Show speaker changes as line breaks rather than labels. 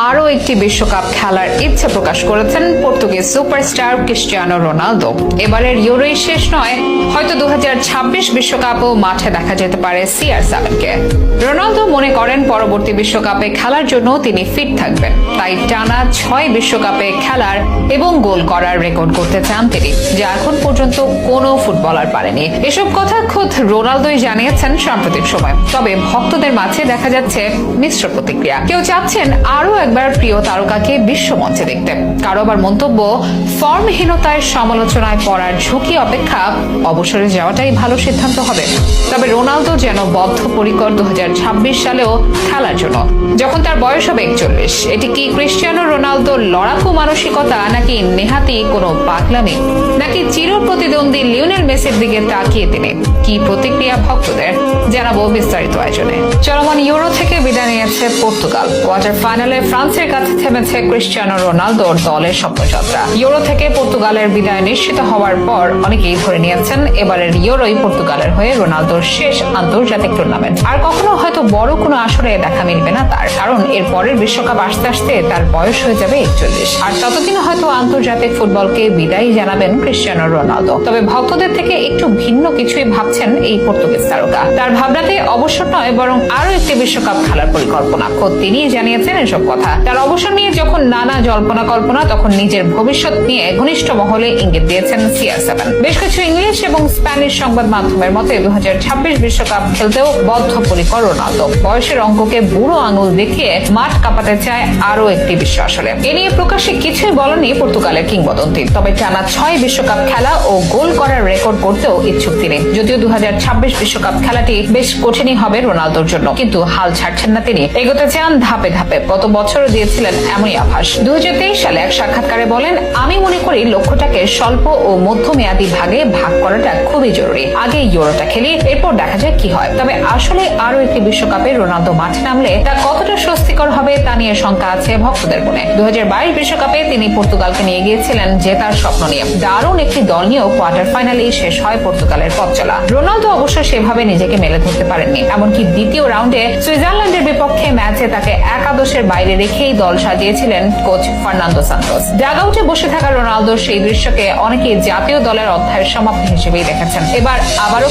আরও একটি বিশ্বকাপ খেলার ইচ্ছে প্রকাশ করেছেন পর্তুগিজ সুপারস্টার ক্রিস্টিয়ানো রোনালদো। এবারের ইউরোই শেষ নয়, হয়তো 2026 বিশ্বকাপও মাঠে দেখা যেতে পারে CR7-কে। রোনালদো মনে করেন পরবর্তী বিশ্বকাপে খেলার জন্য তিনি ফিট থাকবেন, তাই টানা 6 বিশ্বকাপে খেলার এবং গোল করার রেকর্ড করতে চান তিনি, যা এখন পর্যন্ত কোনো ফুটবলার পারেনি। এসব কথা খোদ রোনালদোই জানিয়েছেন সাম্প্রতিক সময়। তবে ভক্তদের মাঝে দেখা যাচ্ছে মিশ্র প্রতিক্রিয়া। কেউ চাচ্ছেন আরো একবার প্রিয় তারকাকে বিশ্বমঞ্চে দেখতে, কারো আবার মন্তব্য ফর্মহীনতায় সমালোচনায় পড়ার ঝুঁকি অপেক্ষা অবসরে যাওয়াটাই ভালো সিদ্ধান্ত হবে। তবে রোনালদো যেন বদ্ধপরিকর 2026 সালেও খেলার জন্য, যখন তার বয়স হবে 41। এটি কি ক্রিস্টিয়ানো রোনালদোর লড়াকু মানসিকতা, নাকি নেহাতি কোনো পাগলামি, নাকি চির প্রতিদ্বন্দ্বী লিওনেল মেসির দিকে তাকিয়ে তিনি? কি প্রতিক্রিয়া ভক্তদের, জানাবো বিস্তারিত আয়োজনে। চলমান ইউরো থেকে বিদায় নিয়েছে পর্তুগাল। কোয়ার্টার ফাইনালে ফ্রান্সের কাছে থেমেছে ক্রিস্টিয়ানো রোনালদোর দলের স্বপ্নযাত্রা। ইউরো থেকে পর্তুগালের বিদায় নিশ্চিত হওয়ার পর অনেকেই ধরে নিয়েছেন এবারের ইউরোই পর্তুগালের হয়ে রোনালদোর শেষ আন্তর্জাতিক টুর্নামেন্ট। আর কখনো হয়তো বড় কোনো আসরে দেখা মিলবে না তার, কারণ এর পরের বিশ্বকাপ আসতে আসতে তার বয়স হয়ে যাবে 41। আর ততদিন হয়তো আন্তর্জাতিক ফুটবলকে বিদায় জানাবেন ক্রিস্টিয়ানো রোনালদো। তবে ভক্তদের থেকে একটু ভিন্ন কিছুই ভাবছেন এই পর্তুগিজ তারকা। তার ভাবনাতে অবসর নয়, বরং আরো একটি বিশ্বকাপ খেলার পরিকল্পনা। খোদ তিনিই জানিয়েছেন এসব কথা। তার অবসর নিয়ে যখন নানা জল্পনা কল্পনা, তখন নিজের ভবিষ্যৎ নিয়ে ঘনিষ্ঠ মহলে ইঙ্গিত দিয়েছেন CR7। বেশ কিছু ইংলিশ এবং স্প্যানিশ সংবাদ মাধ্যমের মতে 2026 বিশ্বকাপ খেলতেও বদ্ধপরিকর রোনালদো। বয়সের অঙ্ককে বুড়ো আঙুল দেখিয়ে মাঠ কাঁপাতে চায় আরো একটি বিশ্ব আসরে। এ নিয়ে প্রকাশ্যে কিছুই বলেনি পর্তুগালের কিংবদন্তি। তবে টানা 6 বিশ্বকাপ খেলা ও গোল করার রেকর্ড করতেও ইচ্ছুক তিনি। যদিও 2026 বিশ্বকাপ খেলাটি বেশ কঠিনই হবে রোনালদোর জন্য, কিন্তু হাল ছাড়ছেন না তিনি। এগোতে চান ধাপে ধাপে। গত বছরও দিয়েছিলেন এমনই আভাস। 2023 সালে এক সাক্ষাৎকারে বলেন, আমি মনে করি লক্ষ্যটাকে স্বল্প ও মধ্যমেয়াদী ভাগে ভাগ করাটা খুবই জরুরি। আগে ইউরোটা খেলি, এরপর দেখা যায় কি হয়। তবে আসলে আরো একটি বিশ্বকাপে রোনালদো মাঠে নামলে তা কতটা স্বস্তিকর হবে তা নিয়ে শঙ্কা আছে ভক্তদের মনে। 2022 বিশ্বকাপে তিনি পর্তুগালকে নিয়ে গিয়েছিলেন জেতার স্বপ্ন নিয়ে। দারুণ একটি দল নিয়েও কোয়ার্টার ফাইনালেই শেষ হয় পর্তুগালের পথ চলা। রোনালদো অবশ্য সেভাবে নিজেকে মেলে ধরতে পারেননি। এমনকি দ্বিতীয় রাউন্ডে সুইজারল্যান্ডের বিপক্ষে ম্যাচে তাকে একাদশের বাইরে রেখেই দল সাজিয়েছিলেন কোচ ফার্নান্দো সান্তোস। ডাগআউটে বসে থাকা রোনালদোর সেই দৃশ্যকে অনেকেই জাতীয় দলের অধ্যায়ের সমাপ্তি হিসেবেই দেখেছেন। এবার আবারও